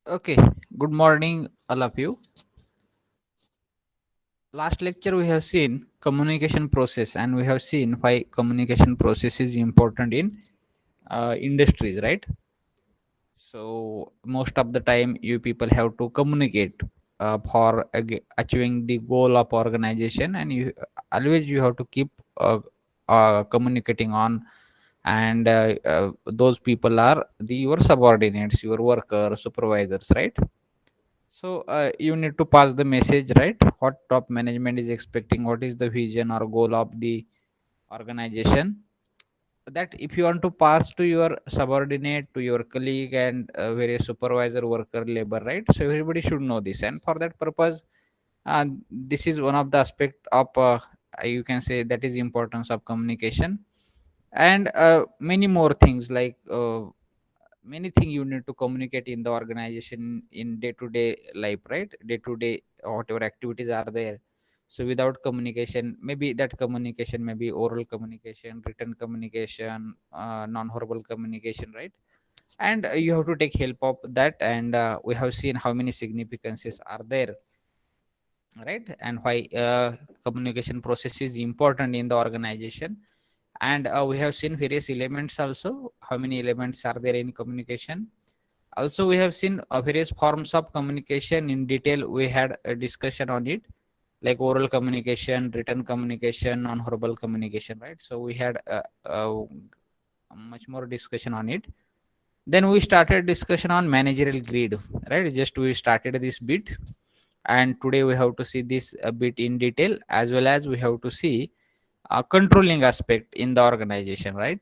Okay, good morning, all of you. Last lecture we have seen communication process, and we have seen why communication process is important in industries, right? So most of the time, you people have to communicate for achieving the goal of organization, and you always you have to keep communicating on, and those people are your subordinates, your workers, supervisors, right? So you need to pass the message, right? What top management is expecting, what is the vision or goal of the organization. That if you want to pass to your subordinate, to your colleague, and various supervisor, worker, labor, right? So everybody should know this, and for that purpose, this is one of the aspect of you can say that is importance of communication, and many more things like many things you need to communicate in the organization in day to day life, right? Day to day whatever activities are there. So without communication, maybe that communication may be oral communication, written communication, non-verbal communication, right? And you have to take help of that, and we have seen how many significances are there, right? And why communication process is important in the organization. And we have seen various elements also, how many elements are there in communication. Also we have seen various forms of communication in detail. We had a discussion on it, like oral communication, written communication, non-verbal communication, right? So we had much more discussion on it. Then we started discussion on managerial grid, right? Just we started this bit, and today we have to see this a bit in detail, as well as we have to see a controlling aspect in the organization, right?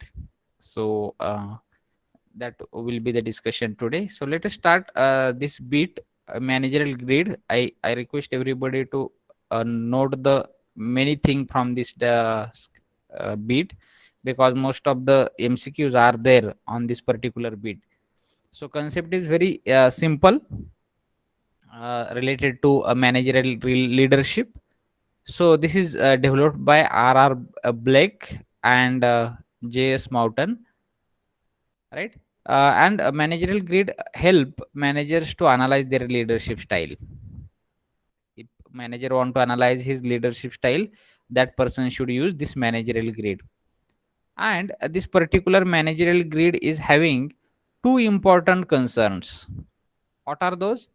So that will be the discussion today. So let us start this bit, managerial grid. I request everybody to note the many thing from this bit, because most of the MCQs are there on this particular bit. So concept is very simple, related to a managerial leadership. So this is developed by R.R. Blake and J.S. Mountain, right? And managerial grid help managers to analyze their leadership style. If manager want to analyze his leadership style, that person should use this managerial grid. And this particular managerial grid is having two important concerns. What are those?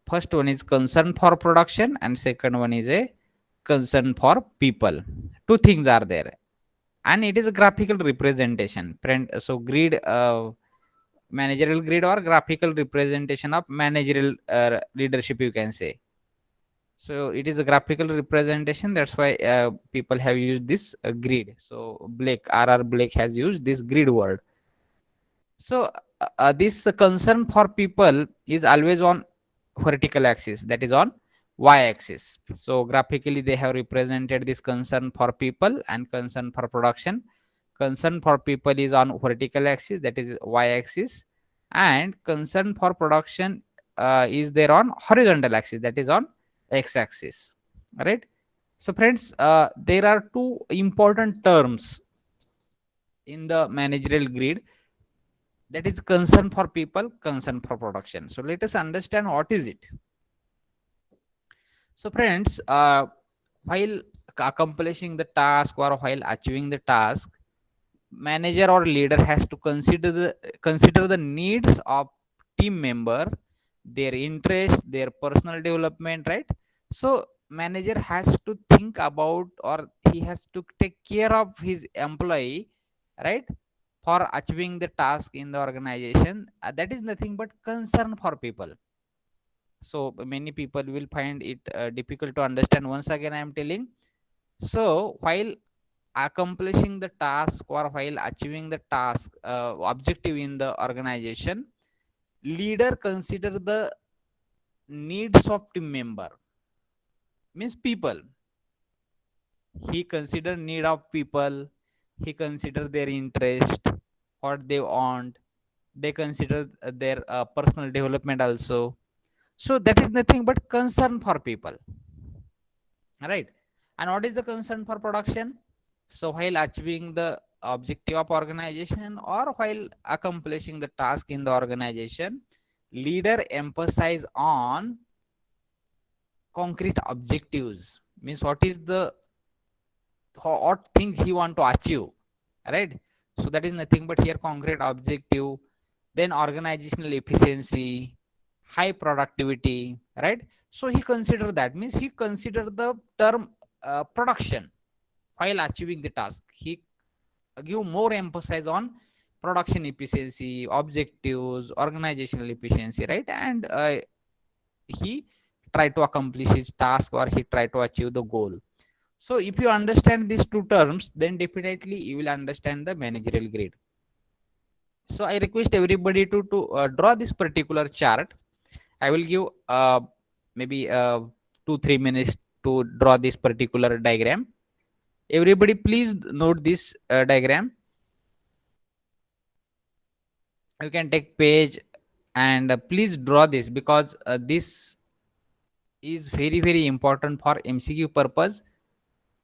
First one is concern for production, and second one is a concern for people. Two things are there, and it is a graphical representation. So grid, managerial grid or graphical representation of managerial leadership, you can say. So it is a graphical representation. That's why people have used this grid. So Blake, R.R. Blake has used this grid word. So this concern for people is always on vertical axis, that is on y-axis. So graphically they have represented this concern for people and concern for production. Concern for people is on vertical axis, that is y-axis, and concern for production is there on horizontal axis, that is on x-axis, right? So friends, there are two important terms in the managerial grid, that is concern for people, concern for production. So let us understand what is it. So friends, while accomplishing the task or while achieving the task, manager or leader has to consider the needs of team member, their interest, their personal development, right? So manager has to think about, or he has to take care of his employee, right? For achieving the task in the organization. That is nothing but concern for people. So many people will find it difficult to understand. Once again I am telling. So while accomplishing the task or while achieving the task objective in the organization, leader consider the needs of team member, means people. He consider need of people, he consider their interest, what they want, they consider their personal development also. So that is nothing but concern for people, right? And what is the concern for production? So while achieving the objective of organization or while accomplishing the task in the organization, leader emphasize on concrete objectives, means what is the what thing he want to achieve, right? So that is nothing but here concrete objective, then organizational efficiency, high productivity, right? So he consider that, means he consider the term production while achieving the task. He give more emphasis on production efficiency, objectives, organizational efficiency, right? And he try to accomplish his task, or he try to achieve the goal. So if you understand these two terms, then definitely you will understand the managerial grade. So I request everybody to draw this particular chart. I will give maybe 2-3 minutes to draw this particular diagram. Everybody please note this diagram. You can take page and please draw this, because this is very important for MCQ purpose,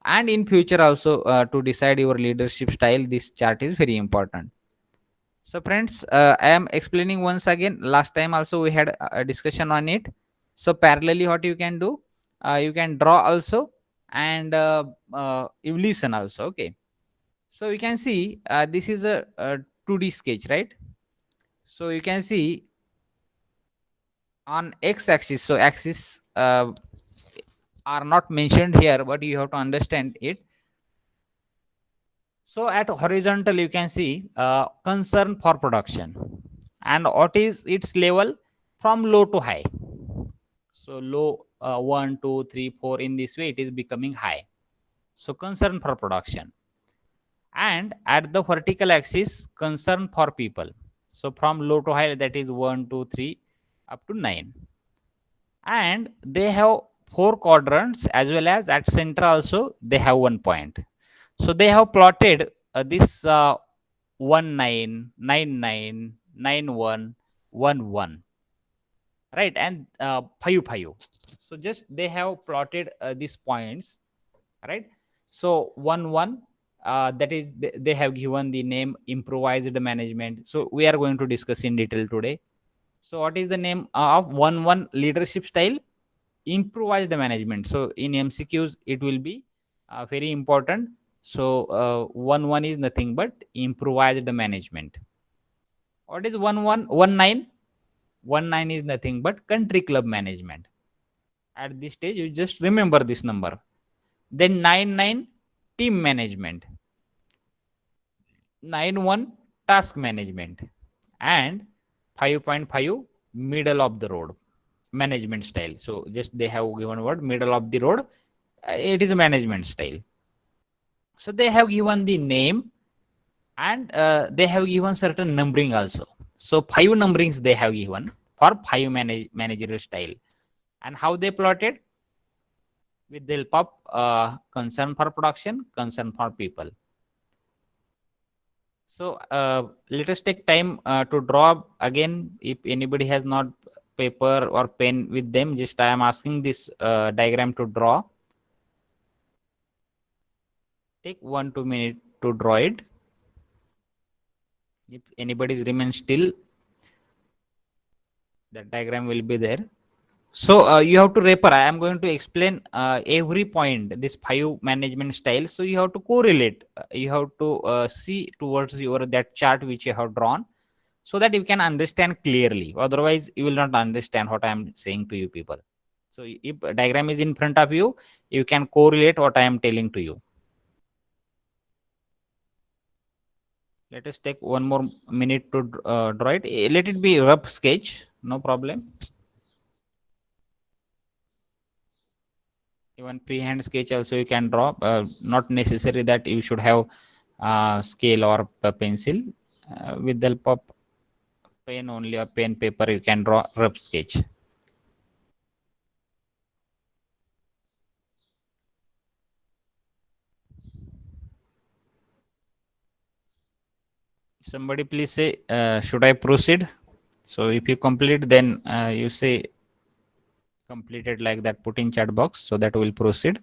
and in future also to decide your leadership style. This chart is very important. So friends, I am explaining once again. Last time also we had a discussion on it. So parallelly what you can do, you can draw also, and you listen also. Okay. So you can see this is a 2D sketch, right? So you can see on x axis, so axis are not mentioned here, but you have to understand it. So at horizontal, you can see concern for production, and what is its level from low to high. So low 1, 2, 3, 4, in this way it is becoming high. So concern for production, and at the vertical axis, concern for people. So from low to high, that is 1, 2, 3 up to 9, and they have four quadrants, as well as at center also they have 1 point. So they have plotted this 1 9 9 9 9 1 1 1, right? And 5 5. So just they have plotted these points, right? So 1 1, that is they have given the name improvised management. So we are going to discuss in detail today. So what is the name of 1 1 leadership style? Improvised management. So in MCQs it will be very important. So 1 1 is nothing but improvised management. What is 1 1 1 9? 1 9 is nothing but country club management. At this stage you just remember this number. Then 9 9, team management. 9 1, task management. And 5.5, middle of the road management style. So just they have given word middle of the road. It is a management style. So they have given the name, and they have given certain numbering also. So 5 numberings they have given for 5 managerial style. And how they plotted? With the help of concern for production, concern for people. So let us take time to draw again. If anybody has not paper or pen with them, just I am asking this diagram to draw. Take 1-2 minutes to draw it. If anybody remains still, the diagram will be there. So you have to refer. I am going to explain every point, this 5 management style. So you have to correlate. You have to see towards your that chart which you have drawn, so that you can understand clearly. Otherwise, you will not understand what I am saying to you people. So if a diagram is in front of you, you can correlate what I am telling to you. Let us take 1 more minute to draw it. Let it be rough sketch, no problem. Even freehand sketch also you can draw. Not necessary that you should have scale or pencil. With the help of pen only, or pen paper, you can draw rough sketch. Somebody please say, should I proceed? So if you complete, then you say completed like that, put in chat box, so that will proceed.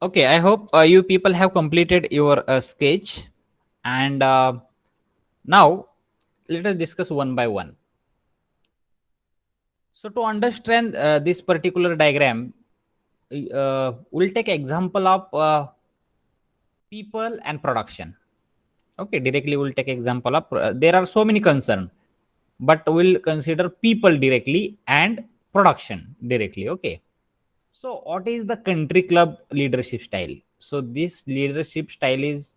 Okay, I hope you people have completed your sketch, and now let us discuss one by one. So to understand this particular diagram, we'll take example of people and production. Okay, directly we'll take example of there are so many concern, but we'll consider people directly and production directly. Okay. So, what is the country club leadership style? So, this leadership style is,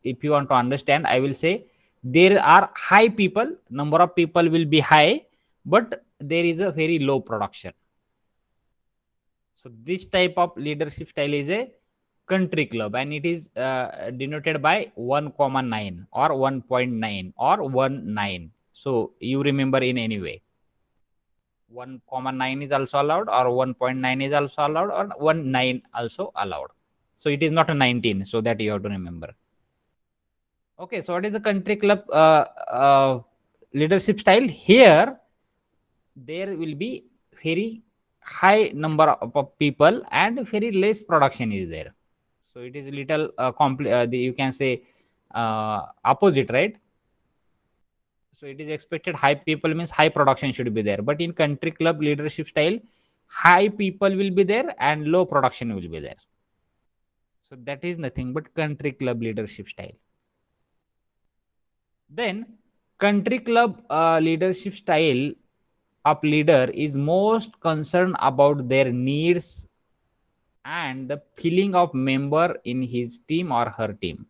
if you want to understand, I will say there are high people, number of people will be high, but there is a very low production. So, this type of leadership style is a country club, and it is denoted by 1,9 or 1.9 or 1.9. So, you remember in any way. 1,9 is also allowed, or 1.9 is also allowed, or 1.9 also allowed. So it is not a 19, so that you have to remember. Okay, so what is the country club leadership style? Here there will be very high number of people and very less production is there. So it is little you can say opposite, right? So it is expected high people means high production should be there, but in country club leadership style, high people will be there and low production will be there. So that is nothing but country club leadership style. Then country club leadership style of leader is most concerned about their needs and the feeling of member in his team or her team.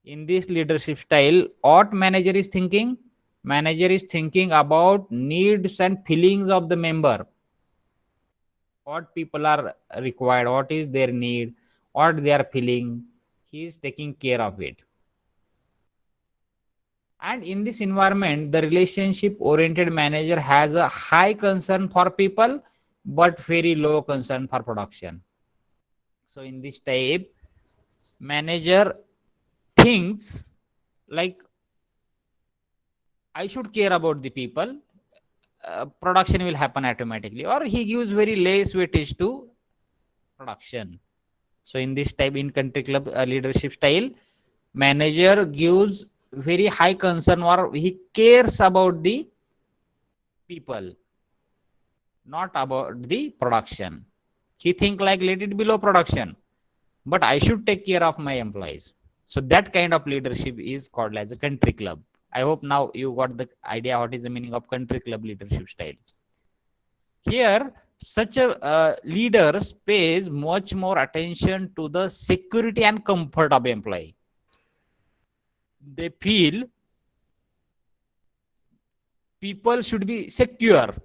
In this leadership style, what manager is thinking? Manager is thinking about needs and feelings of the member. What people are required, what is their need, what they are feeling. He is taking care of it. And in this environment, the relationship oriented manager has a high concern for people but very low concern for production. So in this type, manager thinks like I should care about the people, production will happen automatically, or he gives very less weightage to production. So in this type, in country club leadership style, manager gives very high concern or he cares about the people, not about the production. He think like let it be low production, but I should take care of my employees. So that kind of leadership is called as a country club. I hope now you got the idea what is the meaning of country club leadership style. Here, such a leader pays much more attention to the security and comfort of employee. They feel people should be secure.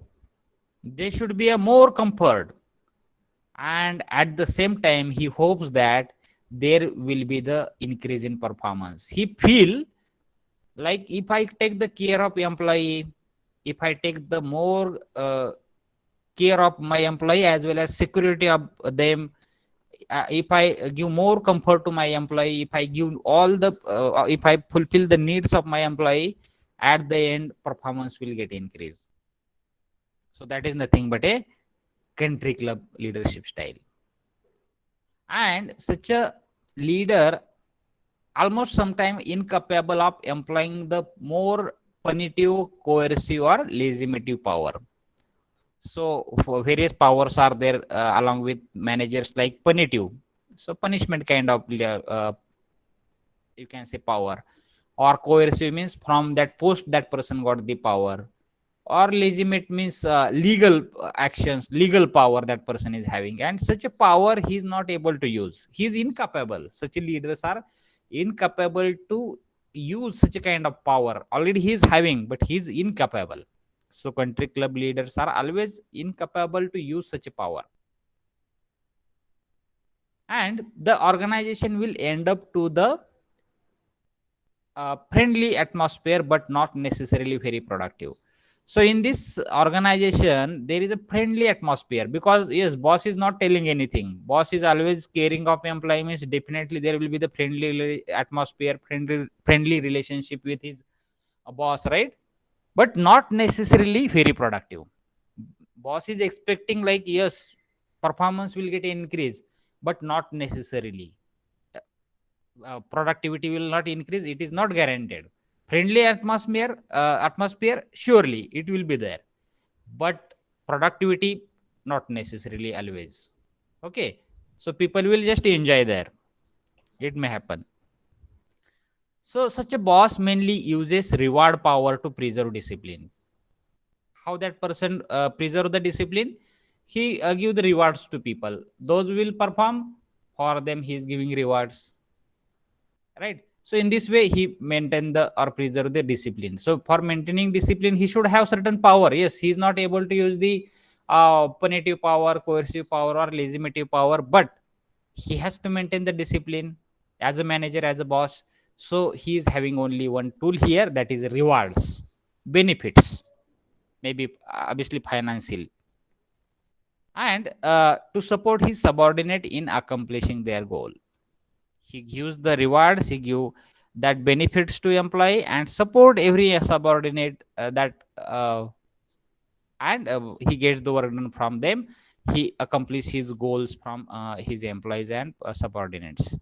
They should be a more comfort. And at the same time, he hopes that there will be the increase in performance. He feel like if I take the care of employee, if I take the more care of my employee as well as security of them, if I give more comfort to my employee, if I give all the if I fulfill the needs of my employee, at the end performance will get increased. So that is nothing but a country club leadership style. And such a leader almost sometimes incapable of employing the more punitive, coercive or legislative power. So for various powers are there along with managers like punitive. So punishment kind of you can say power, or coercive means from that post that person got the power, or legitimate means legal actions, legal power that person is having, and such a power he is not able to use. He is incapable. Such leaders are incapable to use such a kind of power. Already he is having, but he is incapable. So country club leaders are always incapable to use such a power, and the organization will end up to the friendly atmosphere but not necessarily very productive. So in this organization there is a friendly atmosphere because yes, boss is not telling anything, boss is always caring of employee, means definitely there will be the friendly atmosphere, friendly relationship with his boss, right? But not necessarily very productive. Boss is expecting like yes, performance will get increased, but not necessarily. Productivity will not increase, it is not guaranteed. Friendly atmosphere, surely it will be there, but productivity not necessarily always. Okay, so people will just enjoy there, it may happen. So such a boss mainly uses reward power to preserve discipline. How that person preserve the discipline? He give the rewards to people, those will perform, for them he is giving rewards, right? So in this way he maintain the or preserve the discipline. So for maintaining discipline he should have certain power. Yes, he is not able to use the punitive power, coercive power, or legislative power, but he has to maintain the discipline as a manager, as a boss. So he is having only one tool here, that is rewards, benefits, maybe obviously financial, and to support his subordinate in accomplishing their goal. He gives the rewards, he give that benefits to employee and support every subordinate that and he gets the work done from them. He accomplishes his goals from his employees and subordinates.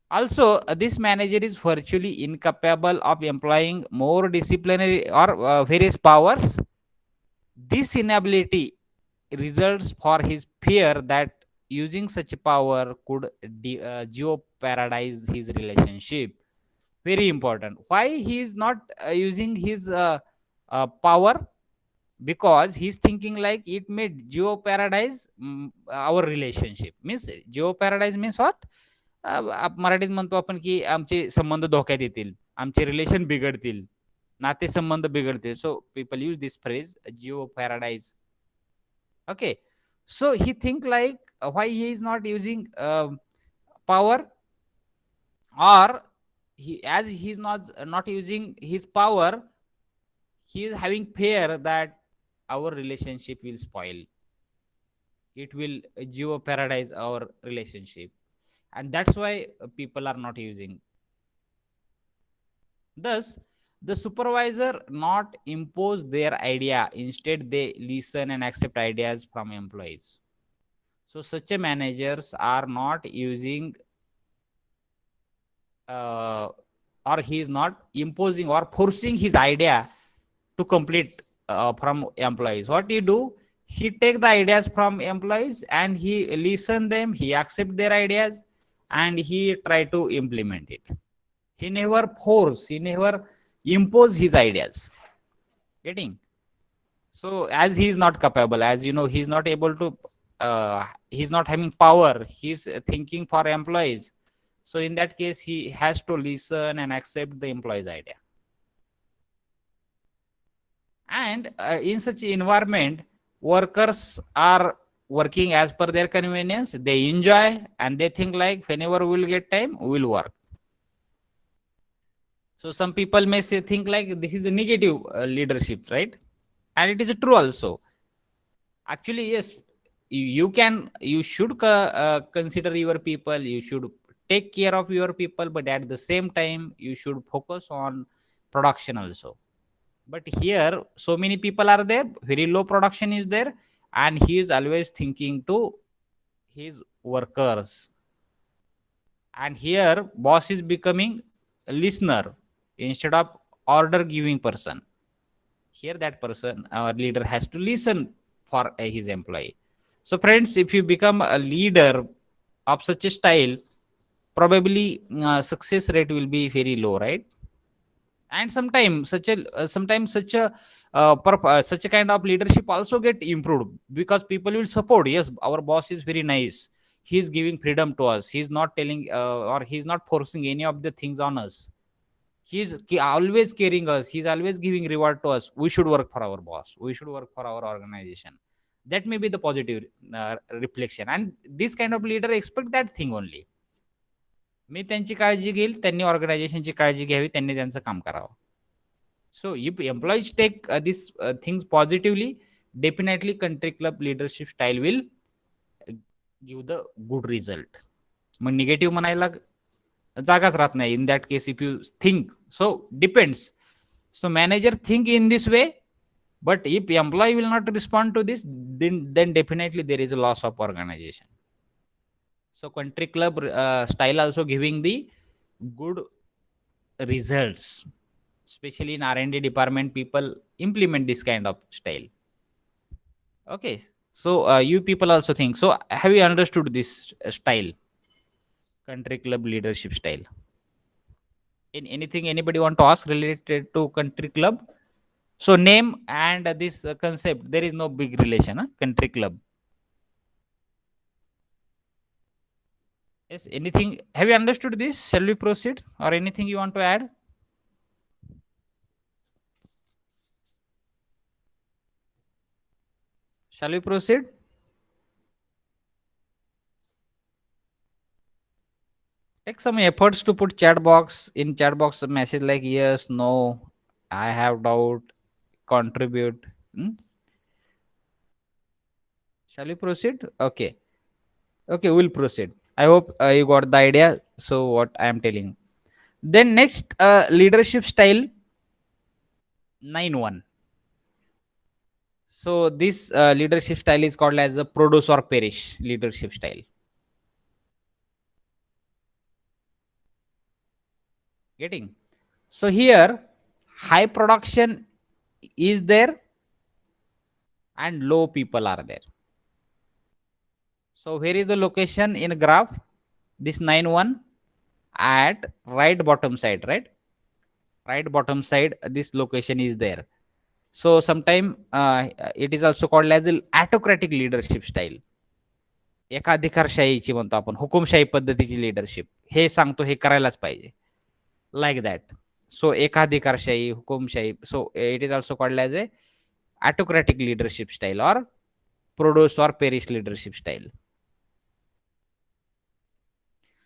Also, this manager is virtually incapable of employing more disciplinary or various powers. This inability results for his fear that using such power could jeopardize his relationship. Very important. Why he is not using his power? Because he's thinking like it may jeopardize our relationship. Means jeopardize means what? मराठीत म्हणतो आपण की आमचे संबंध धोक्यात येतील, आमचे relation बिघडतील, नातेसंबंध बिघडतील. So people use this phrase जिओ paradise. Okay, so he think like why he is not using power, or he, as he is not using his power, he is having fear that our relationship will spoil, it will jeopardize our relationship, and that's why people are not using. Thus the supervisor not impose their idea, instead they listen and accept ideas from employees. So such a managers are not using or he is not imposing or forcing his idea to complete from employees. What he do? He take the ideas from employees and he listen them, he accept their ideas, and he try to implement it. He never force, he never impose his ideas. Getting? So as he is not capable, as you know, he is not able to, he is not having power, he is thinking for employees. So in that case, he has to listen and accept the employee's idea. And in such environment, workers are working as per their convenience. They enjoy and they think like whenever we will get time, we will work. So some people may say think like this is a negative leadership, right? And it is true also. Actually, yes, you should consider your people. You should take care of your people, but at the same time, you should focus on production also. But here, so many people are there, very low production is there, and he is always thinking to his workers. And here, boss is becoming a listener instead of order giving person. Here, that person, our leader, has to listen for his employee. So, friends, if you become a leader of such a style, probably success rate will be very low, right? And sometimes such a such a kind of leadership also get improved because people will support. Yes, our boss is very nice, he is giving freedom to us, he's not telling or he's not forcing any of the things on us, he's always caring us, he's always giving reward to us. We should work for our boss, we should work for our organization. That may be the positive reflection, and this kind of leader expect that thing only. मी त्यांची काळजी घेईल, त्यांनी ऑर्गनायझेशनची काळजी घ्यावी, त्यांनी त्यांचं काम करावं. So if employees take these things positively, definitely country club leadership style will give the good result. Mug negative म्हणायला जागाच राहत नाही. In that case, if you think, so depends. So manager think in this way, but if employee will not respond to this, then definitely there is a loss of organization. So country club style also giving the good results, especially in R&D department. People implement this kind of style. Okay, so you people also think so. Have you understood this style, country club leadership style? In anything anybody want to ask related to country club? So name and this concept, there is no big relation. Country club. Yes. Anything? Have you understood this? Shall we proceed, or anything you want to add? Shall we proceed? Take some efforts to put chat box in chat box a message like yes, no, I have doubt, contribute. Hmm? Shall we proceed? Okay. Okay, we'll proceed. I hope you got the idea. So what I am telling. Then next leadership style 9-1. So this leadership style is called as a produce or perish leadership style. Getting? So here high production is there and low people are there. So where is the location in graph? This 9-1 at right bottom side, right? Right bottom side, this location is there. So sometime it is also called as autocratic leadership style. एकाधिकारशाहीची म्हणतो आपण, हुकुमशाही पद्धतीची leadership. हे सांगतो हे करायलाच पाहिजे. Like that. So एकाधिकारशाही, हुकुमशाही. So it is also called as a autocratic leadership style or produce or perish leadership style.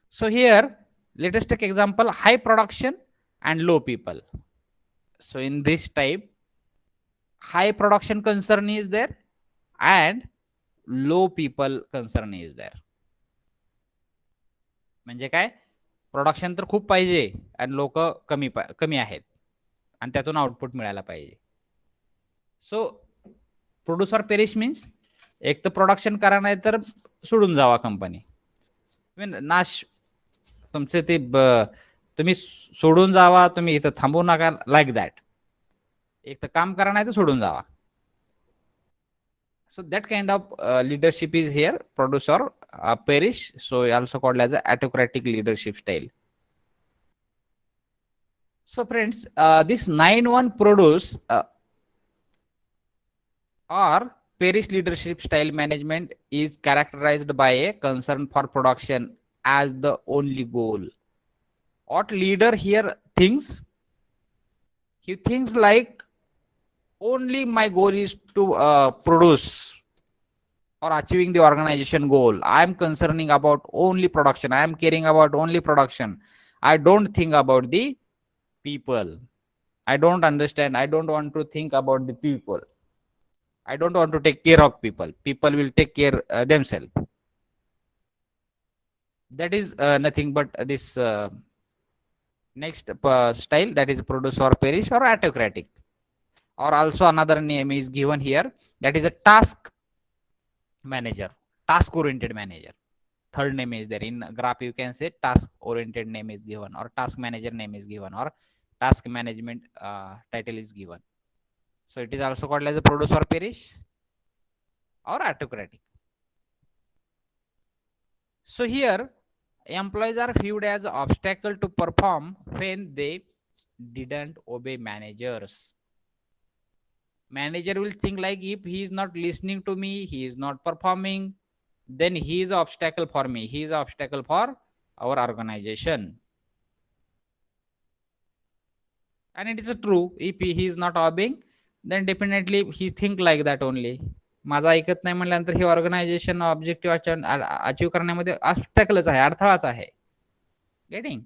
So here, let us take example high production and low people. So in this type, high production concern is there and low people concern is there. म्हणजे काय, production तर खूप पाहिजे आणि लोक कमी कमी आहेत आणि त्यातून आउटपुट मिळायला पाहिजे. सो प्रोड्युसर पेरिश मीन्स एक तर प्रोडक्शन करा नाही तर सोडून जावा कंपनी. नाश तुमचे ते तुम्ही सोडून जावा, तुम्ही इथं थांबू नका, लाईक दॅट. एक तर काम करा नाही तर सोडून जावा. So that kind of leadership is here, produce or perish. So also called as a autocratic leadership style. So friends, this 9-1 produce or perish leadership style management is characterized by a concern for production as the only goal. What leader here thinks? He thinks like only my goal is to produce or achieving the organization goal. I am concerning about only production. I am caring about only production. I don't think about the people. I don't understand. I don't want to think about the people. I don't want to take care of people. People will take care themselves. That is nothing but this next style, that is produce or perish or autocratic. Or also another name is given here, that is a task manager, task oriented manager. Third name is there in graph. You can say task oriented name is given, or task manager name is given, or task management title is given. So it is also called as a produce or perish or autocratic. So here employees are viewed as obstacle to perform when they didn't obey managers. Manager will think like, if he is not listening to me, he is not performing, then he is an obstacle for me, he is an obstacle for our organization. And it is true, if he is not obeying, then definitely he think like that only. माझा ऐकत नाही म्हणल्यानंतर हे organisation objective achieve करण्यामध्ये ऑब्स्टॅकलच आहे, अडथळाच आहे. Getting?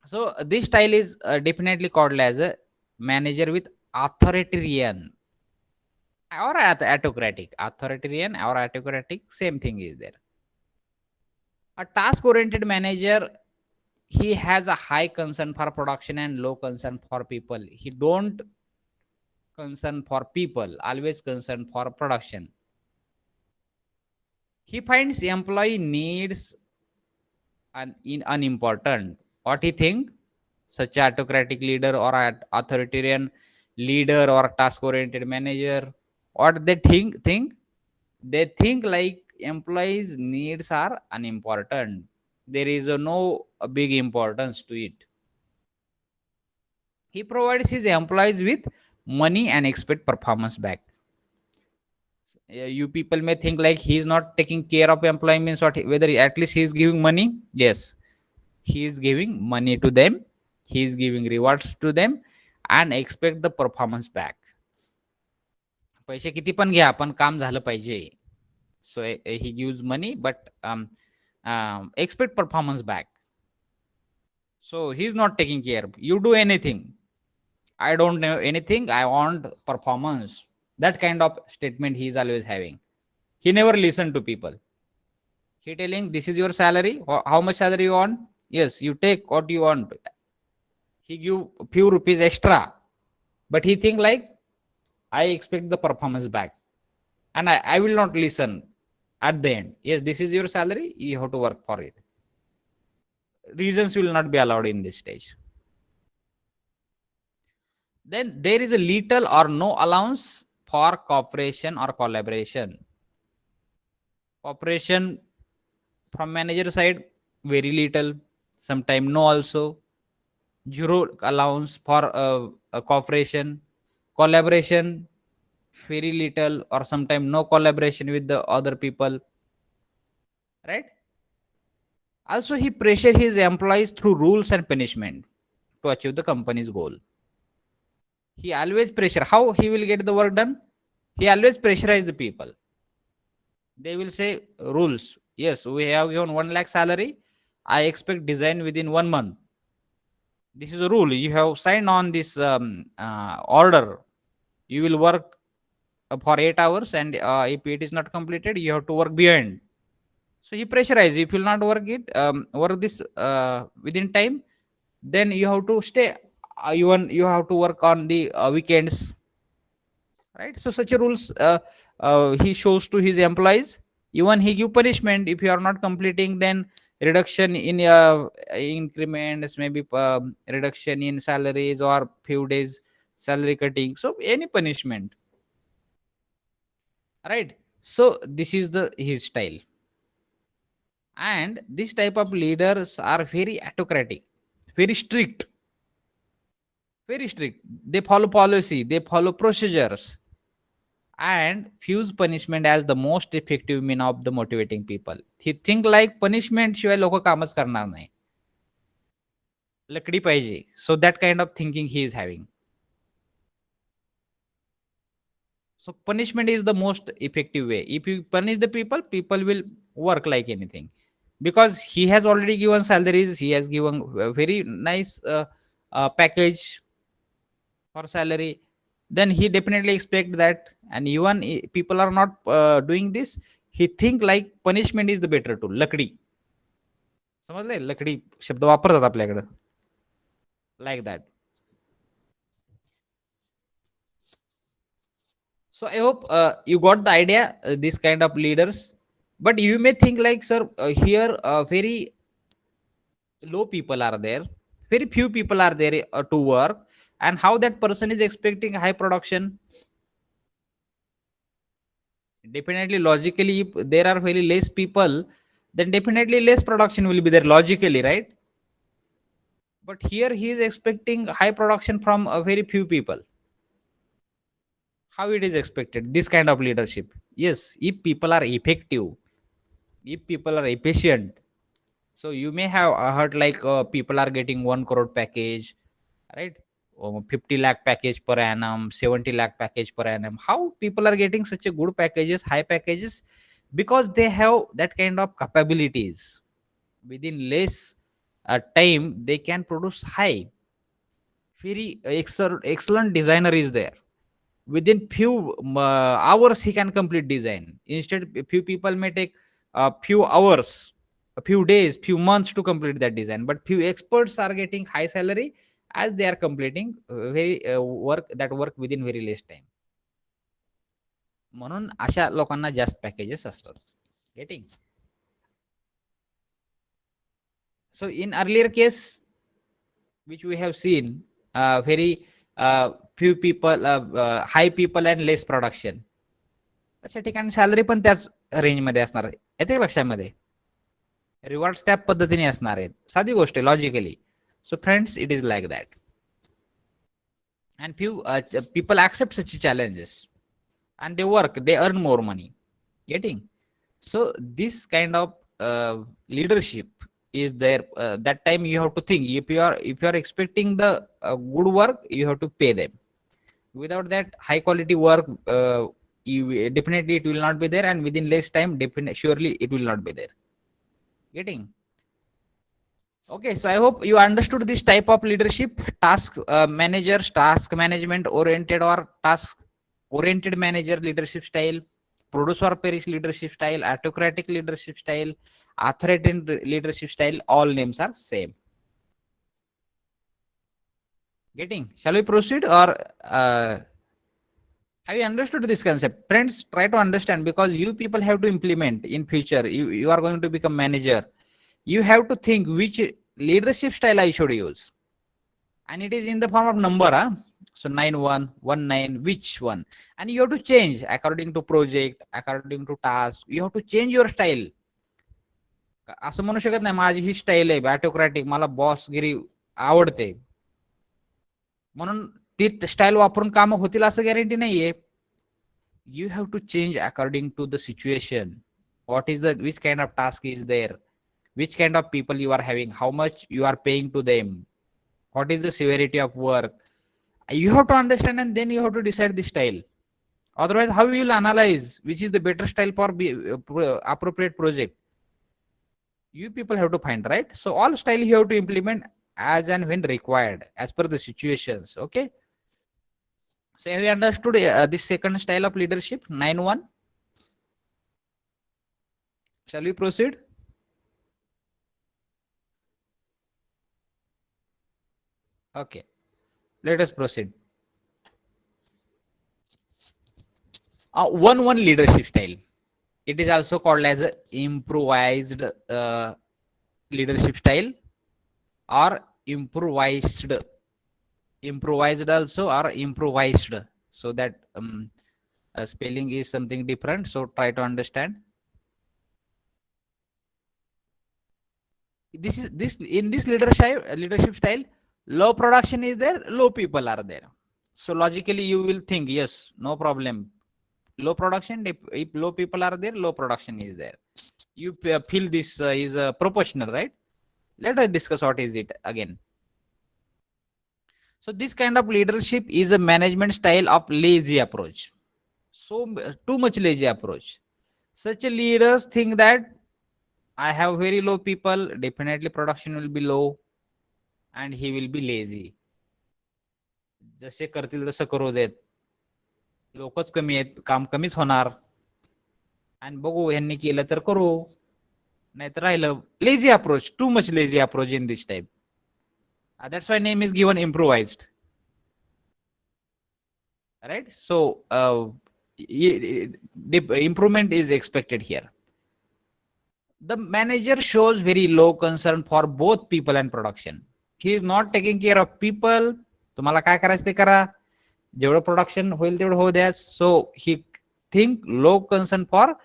So this style is definitely called as a manager with authoritarian or autocratic. Authoritarian or autocratic, same thing is there. A task oriented manager, he has a high concern for production and low concern for people. He don't concern for people, always concern for production. He finds employee needs unimportant. What he think? Such autocratic leader or authoritarian leader or task oriented manager, what they think they think like employees needs are unimportant. There is no big importance to it. He provides his employees with money and expect performance back. You people may think like he is not taking care of employee means what, whether at least he is giving money. Yes, he is giving money to them, he is giving rewards to them and expect the performance back. पैसे किती पण घ्या पण काम झालं पाहिजे. So he gives money but expect performance back. So he's not taking care. You do anything, I don't know anything, I want performance. That kind of statement he is always having. He never listen to people. He telling this is your salary, how much salary you want, yes you take what you want. He give few rupees extra, but he think like I expect the performance back, and I will not listen at the end. Yes, this is your salary, you have to work for it. Reasons will not be allowed in this stage. Then there is a little or no allowance for cooperation or collaboration. Cooperation from manager side, very little, sometime no also. Zero allowance for cooperation. Collaboration, very little or sometime no collaboration with the other people, right? Also he pressure his employees through rules and punishment to achieve the company's goal. He always pressure. How he will get the work done? He always pressurize the people. They will say rules, yes we have given 1 lakh salary, I expect design within 1 month. This is a rule, you have signed on this order, you will work for 8 hours and if it is not completed you have to work beyond. So he pressurize, if you will not work this within time, then you have to stay, even you have to work on the weekends, right? So such a rules he shows to his employees. Even he give punishment if you are not completing, then reduction in increments, maybe reduction in salaries or few days salary cutting, so any punishment, right? So this is the his style. And this type of leaders are very autocratic, very strict, very strict. They follow policy, they follow procedures, and views punishment as the most effective mean of the motivating people. He think like punishment शिवाय लोक कामच करणार नाही, लकडी पाहिजे. So that kind of thinking he is having. So punishment is the most effective way. If you punish the people, people will work like anything, because he has already given salaries, he has given a very nice package for salary, then he definitely expect that. And even people are not doing this, he think like punishment is the better tool. लकडी, समजले, लकडी शब्द वापरतात आपल्याकडे, like that. So I hope you got the idea, this kind of leaders. But you may think like, sir, here very low people are there, very few people are there to work, and how that person is expecting high production? Definitely logically, if there are very less people, then definitely less production will be there logically, right? But here he is expecting high production from a very few people. How it is expected? This kind of leadership. Yes, if people are effective, if people are efficient, so you may have heard like people are getting 1 crore package, right? 50 lakh package per annum, 70 lakh package per annum. How people are getting such a good packages, high packages? Because they have that kind of capabilities. Within less time, they can produce high. Very excellent designer is there. Within few hours, he can complete design. Instead, a few people may take a few hours, a few days, few months to complete that design. But few experts are getting high salary as they are completing very work within very less time. म्हणून अशा लोकांना जास्त packages असतात. Getting? So in earlier case, which we have seen, very few people, high people and less production. अशा ठिकाणी salary पण त्याच रेंजमध्ये असणार आहे. येते का लक्षामध्ये? रिवॉर्ड्स त्या पद्धतीने असणार आहेत. साधी गोष्ट आहे logically. So friends, it is like that. And few people accept such challenges and they work, they earn more money. Getting? So this kind of leadership is there. That time you have to think, if you are expecting the good work, you have to pay them. Without that high quality work, definitely it will not be there, and within less time, definitely surely it will not be there. Getting? Okay, so I hope you understood this type of leadership: task managers, task management oriented or task oriented manager leadership style, produce or perish leadership style, autocratic leadership style, authoritarian leadership style. All names are same. Getting? Shall we proceed, or have you understood this concept? Friends, try to understand, because you people have to implement in future. You are going to become manager. You have to think which leadership style I should use. And it is in the form of number. So 9119, which one? And you have to change according to project, according to task. You have to change your style. असं म्हणू शकत नाही माझी ही style आहे ऑटोक्रॅटिक, मला बॉसगिरी आवडते म्हणून ती स्टाईल वापरून काम होतील असं गॅरंटी नाहीये. You have to change according to the situation. What is the, which kind of task is there, which kind of people you are having, how much you are paying to them, what is the severity of work. You have to understand, and then you have to decide the style. Otherwise, how you will analyze which is the better style for appropriate project? You people have to find, right? So all style you have to implement as and when required, as per the situations. Okay. So have you understood this second style of leadership, 9-1? Shall we proceed? Okay, let us proceed. 1-1 leadership style. It is also called as a improvised leadership style, or improvised also, or improvised. So that spelling is something different. So try to understand. This is this in this leadership style. Low production is there, low people are there. So logically you will think, yes, no problem. Low production, if low people are there, low production is there. You feel this is proportional, right? Let us discuss what is it again. So this kind of leadership is a management style of lazy approach. So too much lazy approach. Such leaders think that I have very low people, definitely production will be low, and he will be lazy. जसे करतील तसं करू देत, लोकच कमी आहेत, काम कमीच होणार, आणि बघू यांनी केलं तर करू, नाहीतर राहिलं. Lazy approach, too much lazy approach in this type. That's why name is given improvised. Right? So improvement is expected here. The manager shows very low concern for both people and production. He is not taking care of people. तुम्हाला काय करायचं ते करा, जेवढं production होईल तेवढं होऊ द्या. So he think low concern for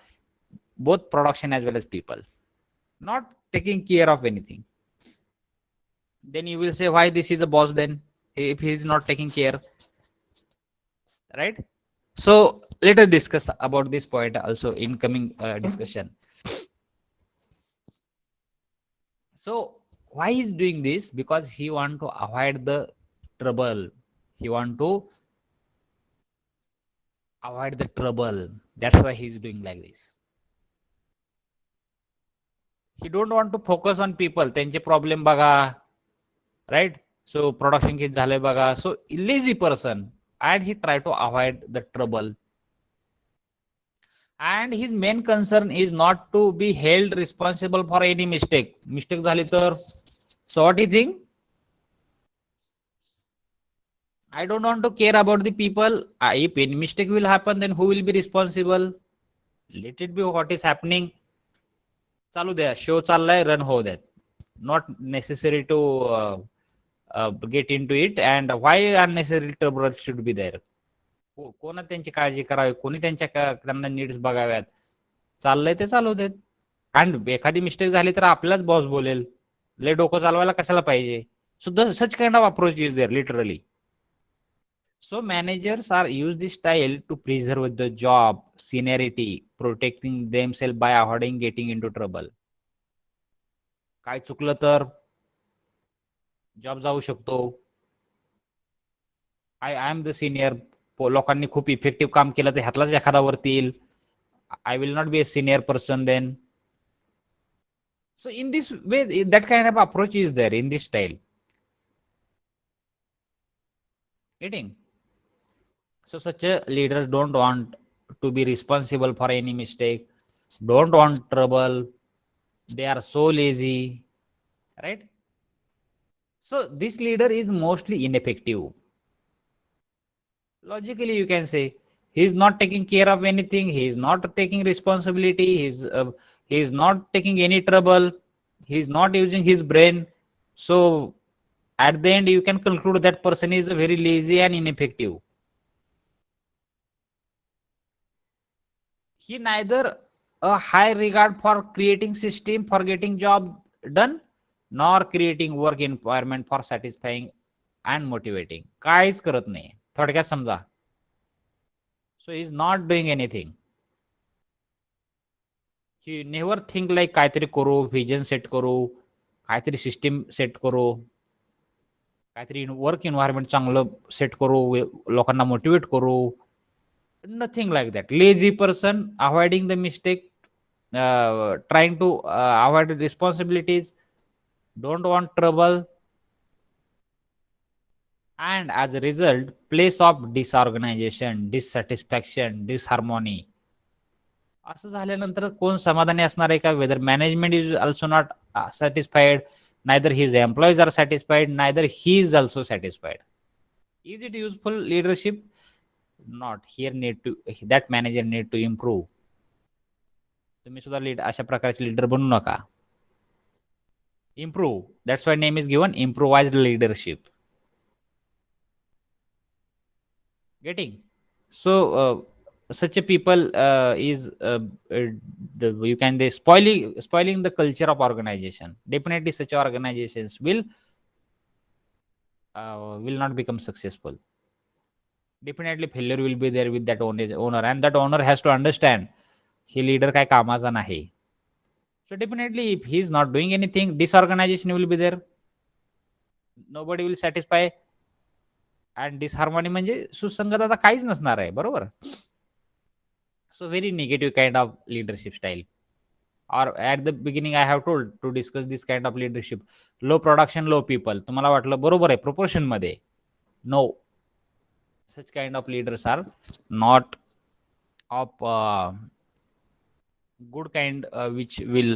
both production as well as people, not taking care of anything. Then you will say, why this is a boss then, if he is not taking care, right? So let us discuss about this point also in coming discussion. So why is doing this? Because he want to avoid the trouble. He want to avoid the trouble. That's why he's doing like this. He don't want to focus on people. त्यांचे problem बघा, right? So production किती झाले बघा. So lazy person, and he try to avoid the trouble. And his main concern is not to be held responsible for any mistake. Mistake झाली तर, so what do you think? I don't want to care about the people. If any mistake will happen, then who will be responsible? Let it be what is happening. चालू द्या, show चाललाय, run होऊ द्यात. Not necessary to get into it, and why unnecessary trouble should be there. कोण त्यांची काळजी करावी, कोणी त्यांना नीड्स बघाव्यात. चाललंय ते चालू देत. अँड एखादी मिस्टेक झाली तर आपल्यालाच बॉस बोलेल, लय डोकं चालवायला कशाला पाहिजे. So such kind of approach is there literally. So managers are use this style to preserve the job seniority, protecting themselves by avoiding getting into trouble. काय चुकलं तर जॉब जाऊ शकतो. I am the senior. लोकांनी खूप effective काम केलं तर ह्यातलाच एखादा वरती येईल. I will not be a senior person then. So in this way, that kind of approach is there in this style. Getting. So such a leaders don't want to be responsible for any mistake, don't want trouble. They are so lazy, right? So this leader is mostly ineffective. Logically, you can say he is not taking care of anything. He is not taking responsibility. He is not taking any trouble. He is not using his brain. So at the end, you can conclude that person is very lazy and ineffective. He neither a high regard for creating system for getting job done, nor creating work environment for satisfying and motivating. काहीच करत नाही, थोडक्यात समजा. So he is not doing anything. He never think like काहीतरी करू, vision set करू, काहीतरी system set करू, काहीतरी वर्क एन्व्हायरमेंट चांगलं सेट करू, लोकांना मोटिवेट करू. Nothing like that. Lazy person, avoiding the mistake, trying to avoid responsibilities, don't want trouble, and as a result, place of disorganization, dissatisfaction, disharmony. असं झाल्यानंतर कोण समाधानी असणार आहे का? Whether management is also not satisfied, neither his employees are satisfied, neither he is also satisfied. Is it useful leadership? Not. Here need to, that manager need to improve. तुम्ही सुद्धा lead अशा प्रकारचे लीडर बनू नका. Improve. That's why name is given improvised leadership. Getting. So such a people is you can they spoiling the culture of organization. Definitely such organizations will not become successful. Definitely failure will be there with that owner, and that owner has to understand he leader काय कामाचा नाही. So definitely if he is not doing anything, disorganization will be there. Nobody will satisfy, and disharmony म्हणजे सुसंगतता काहीच नसणार आहे, बरोबर. So very negative kind of leadership style. Or at the beginning I have told to discuss this kind of leadership. Low production, low people. तुम्हाला वाटलं बरोबर आहे proportion मध्ये. No. Such kind of leaders are not of good kind which will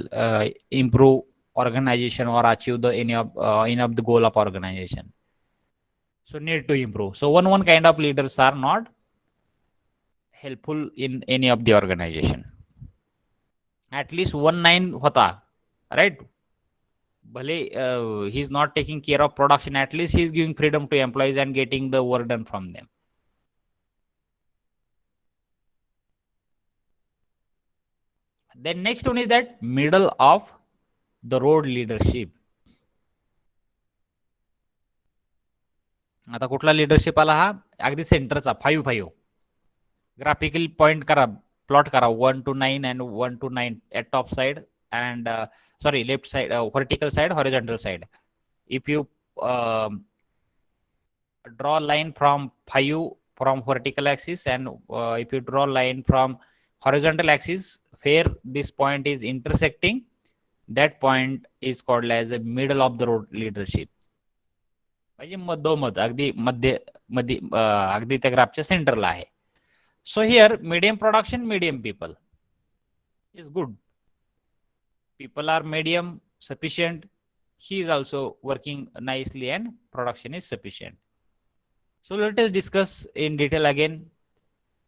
improve organization or achieve the any of the goal of organization. So need to improve. So one kind of leaders are not helpful in any of the organization. At least 1-9 hota, right? Bhale he is not taking care of production, at least he is giving freedom to employees and getting the work done from them. Then next one is that middle of the road leadership. आता कुठला leadership आला हा? अगदी सेंटरचा 5-5. Graphical point करा, plot करा 1 to 9 and 1 to 9 at top side and sorry left side, vertical side, horizontal side. If you draw line from 5 from vertical axis and if you draw line from horizontal axis where this point is intersecting, that point is called as a middle of the road leadership. म्हणजे मधोमध अगदी मध्ये मध्ये अगदी त्या ग्राफच्या सेंटरला आहे. So here medium production, medium people is good. People are medium, sufficient. He is also working nicely and production is sufficient. So let us discuss in detail again.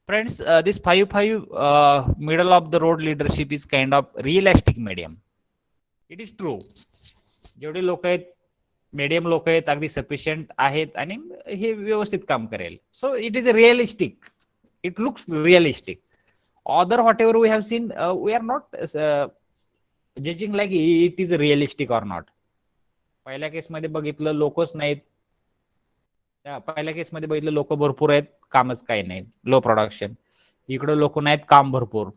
Friends, this 5-5 middle of the road leadership is kind of realistic medium. It is true. जेवढे लोक आहेत, medium लोक आहेत, अगदी sufficient आहेत आणि हे व्यवस्थित काम करेल. सो it is realistic. It looks realistic. Other whatever we have seen, we are not judging like it is realistic or not. पहिल्या केसमध्ये बघितलं लोकच नाहीत. पहिल्या केसमध्ये बघितलं लोक भरपूर आहेत, कामच काही नाही, लो प्रोडक्शन. इकडे लोक नाहीत, काम भरपूर.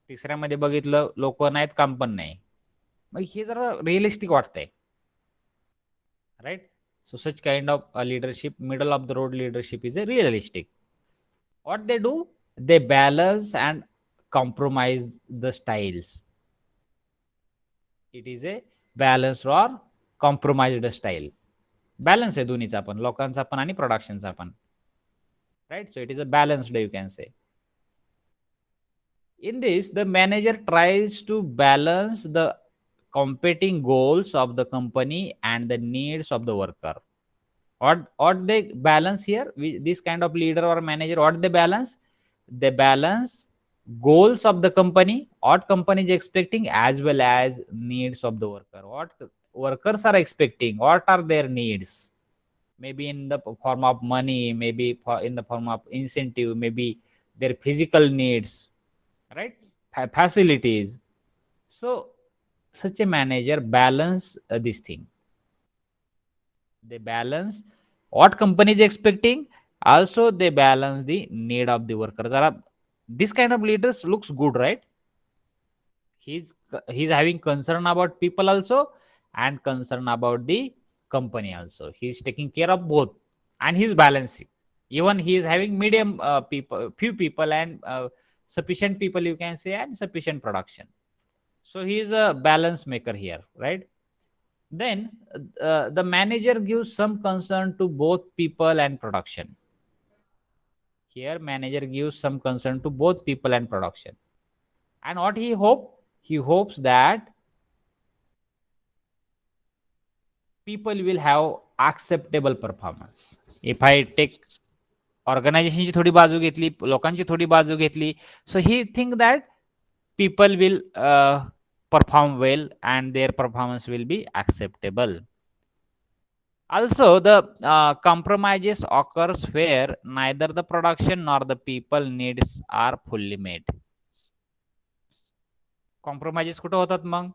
तिसऱ्यामध्ये बघितलं लोक नाहीत, काम पण नाही. मग हे जरा रिअलिस्टिक वाटतंय, right. So such kind of leadership, middle of the road leadership is a realistic. What they do, they balance and compromise the styles. It is a balanced or compromised style. Balance आहे दोन्हीचा पण, लोकांचा पण आणि प्रोडक्शनचा पण, right. So it is a balanced, you can say. In this, the manager tries to balance the competing goals of the company and the needs of the worker. What they balance here, this kind of leader or manager, what they balance? They balance goals of the company, what company is expecting, as well as needs of the worker, what workers are expecting, what are their needs, maybe in the form of money, maybe in the form of incentive, maybe their physical needs, right, facilities. So such a manager balance this thing. They balance what company is expecting, also they balance the need of the workers. This kind of leaders looks good, right? He's having concern about people also and concern about the company also. He's taking care of both and he's balancing. Even he is having medium people, few people, and sufficient people, you can say, and sufficient production. So he is a balance maker here, right? Then the manager gives some concern to both people and production. Here manager gives some concern to both people and production. And what he hopes that people will have acceptable performance. If I take organizationची थोडी बाजू घेतली, लोकांची थोडी बाजू घेतली, so he think that people will perform well and their performance will be acceptable. Also, the compromises occurs where neither the production nor the people needs are fully met. Compromises कुठं होतात मग?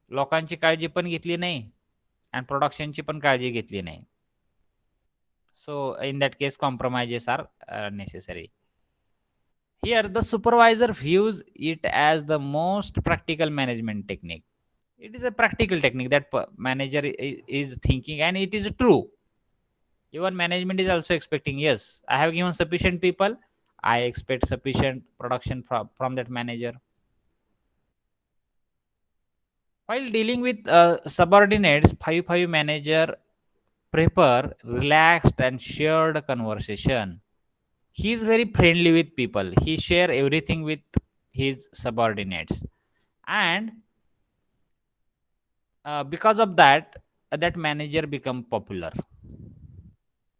लोकांची काळजी पण घेतली नाही आणि प्रोडक्शनची पण काळजी घेतली नाही. So in that case, compromises are necessary. Here, the supervisor views it as the most practical management technique. It is a practical technique that manager is thinking, and it is true. Even management is also expecting, yes, I have given sufficient people, I expect sufficient production from that manager. While dealing with subordinates, 5 manager prefer relaxed and shared conversation. He is very friendly with people. He share everything with his subordinates, and because of that, that manager become popular.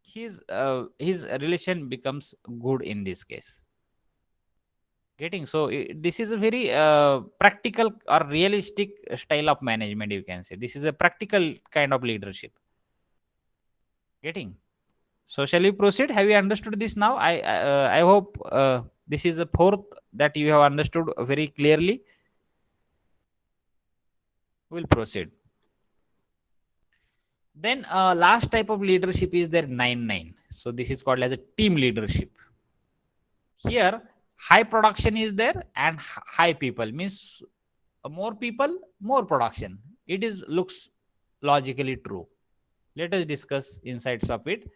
His relation becomes good in this case. Getting, so this is a very practical or realistic style of management, you can say. This is a practical kind of leadership. Getting, so shall we proceed? Have you understood this now? I hope this is a fourth that you have understood very clearly. We'll proceed. Then last type of leadership is their 9-9. So this is called as a team leadership. Here high production is there and high people, means more people, more production. It is looks logically true. Let us discuss insights of it.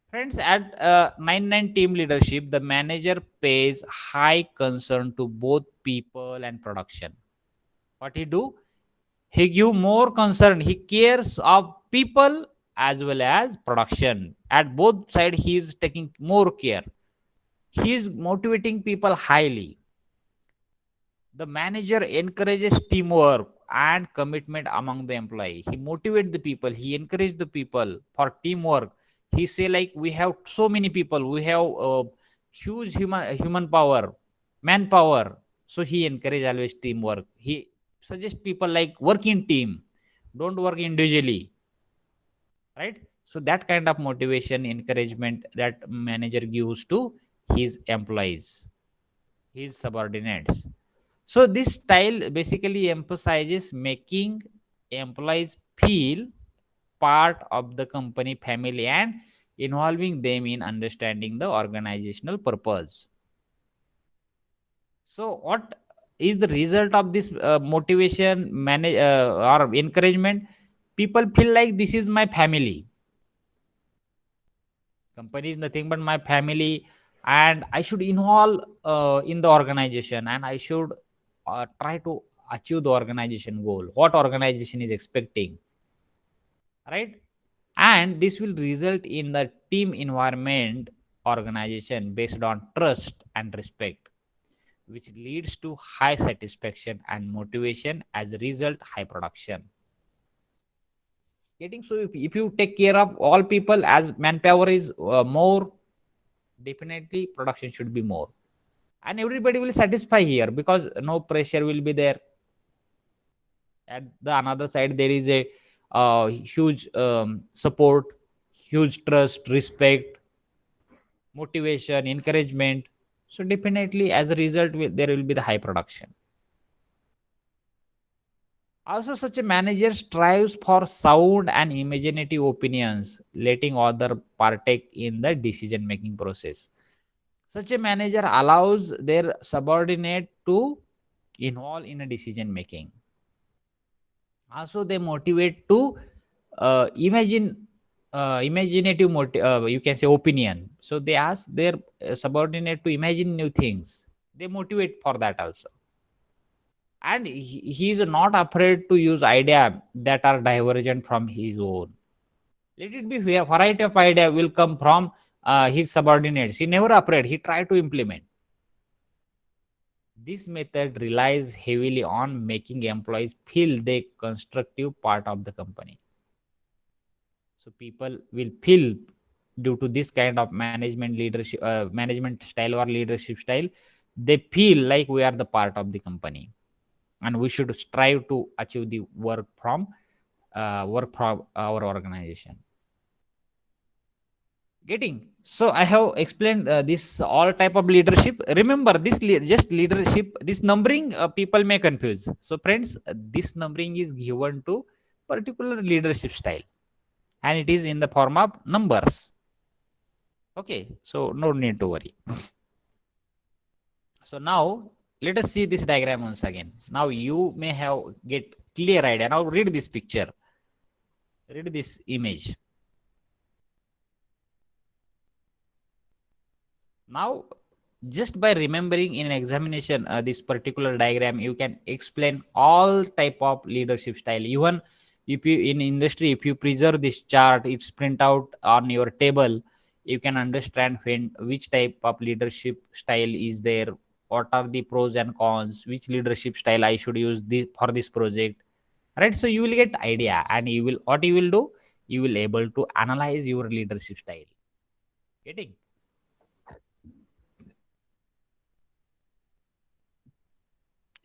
Friends, at 9-9 team leadership, the manager pays high concern to both people and production. What he do? He give more concern. He cares of people as well as production. At both sides, he is taking more care. He is motivating people highly. The manager encourages teamwork and commitment among the employee. He motivates the people. He encourages the people for teamwork. He say like, we have so many people. We have huge human power, manpower. So he encourages always teamwork. He suggest people like work in team, don't work individually, right? So that kind of motivation, encouragement that manager gives to his employees, his subordinates. So this style basically emphasizes making employees feel part of the company family and involving them in understanding the organizational purpose. So what is the result of this motivation manage or encouragement? People feel like this is my family. Company is nothing but my family, and I should involve in the organization, and I should try to achieve the organization goal. What organization is expecting, right? And this will result in the team environment organization based on trust and respect, which leads to high satisfaction and motivation, as a result high production. Getting, so if you take care of all people, as manpower is more, definitely production should be more, and everybody will satisfy here because no pressure will be there. At the another side there is a huge support, huge trust, respect, motivation, encouragement. So definitely as a result there will be the high production. Also, such a manager strives for sound and imaginative opinions, letting other partake in the decision making process. Such a manager allows their subordinate to involve in a decision making. Also, they motivate to imagine imaginative you can say opinion. So they ask their subordinate to imagine new things. They motivate for that also, and he is not afraid to use idea that are divergent from his own. Let it be fair, variety of idea will come from his subordinates. He never afraid. He try to implement. This method relies heavily on making employees feel they constructive part of the company. So people will feel, due to this kind of management leadership, management style or leadership style, they feel like we are the part of the company, and we should strive to achieve the work from our organization. Getting, so I have explained this all type of leadership. Remember this just leadership, this numbering people may confuse. So friends, this numbering is given to particular leadership style, and it is in the form of numbers. Okay, so no need to worry. So now let us see this diagram once again. Now you may have get clear idea. Now read this picture, read this image. Now just by remembering in an examination this particular diagram, you can explain all type of leadership style. Even if you in industry, if you preserve this chart, it's print out on your table, you can understand when which type of leadership style is there, what are the pros and cons, which leadership style I should use this for this project, right? So you will get idea, and you will, what you will do, you will able to analyze your leadership style. Getting,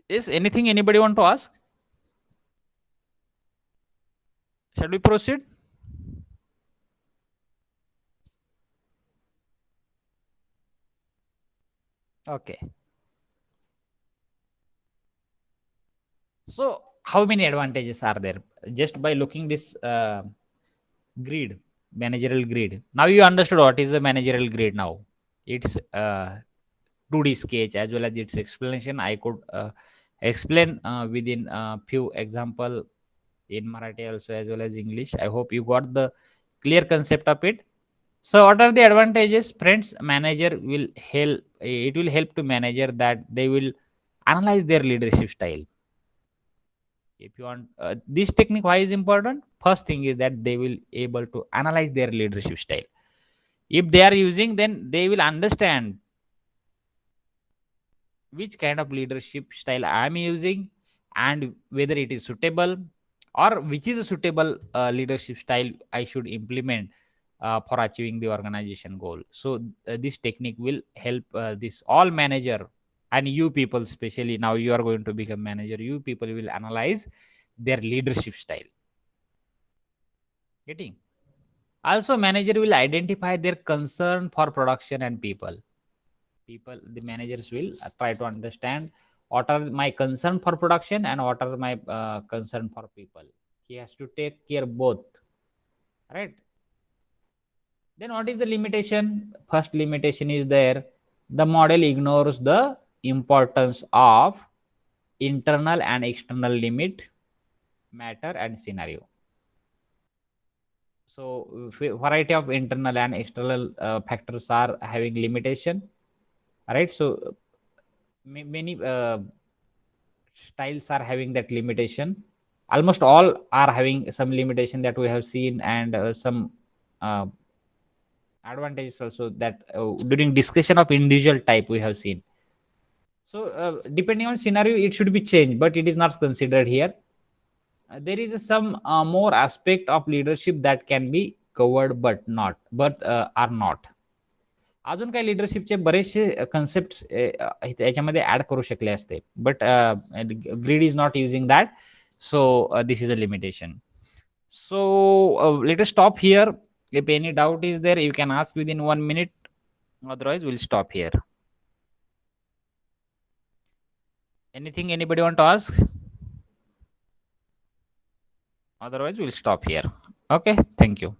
is anything anybody want to ask? Shall we proceed? Okay. So how many advantages are there just by looking this grid, managerial grid? Now you understood what is a managerial grid. Now it's 2D sketch as well as its explanation. I could explain within a few example in Marathi also as well as English. I hope you got the clear concept of it. So what are the advantages, friends? Manager will help. It will help to manager that they will analyze their leadership style. If you want this technique, why is important? First thing is that they will able to analyze their leadership style. If they are using, then they will understand which kind of leadership style I am using, and whether it is suitable, or which is a suitable leadership style I should implement for achieving the organization goal. So this technique will help this all manager And you people, especially now you are going to become manager, you people will analyze their leadership style. Getting? Also, manager will identify their concern for production and people. The managers will try to understand what are my concern for production and what are my concern for people. He has to take care both, right? Then what is the limitation? First limitation is there. The model ignores the importance of internal and external limit, matter, and scenario. So variety of internal and external factors are having limitation, right? So many styles are having that limitation. Almost all are having some limitation that we have seen, and some uh, advantages also that during discussion of individual type we have seen. So depending on scenario it should be changed, but it is not considered here. There is some more aspect of leadership that can be covered but are not. अजून काही लिडरशिपचे बरेचसे concept याच्यामध्ये add करू शकले असते, but grid is not using that. So this is a limitation. So let us stop here. If any doubt is there, you can ask within 1 minute. Otherwise, we'll stop here. Anything anybody want to ask? Otherwise, we'll stop here. Okay, thank you.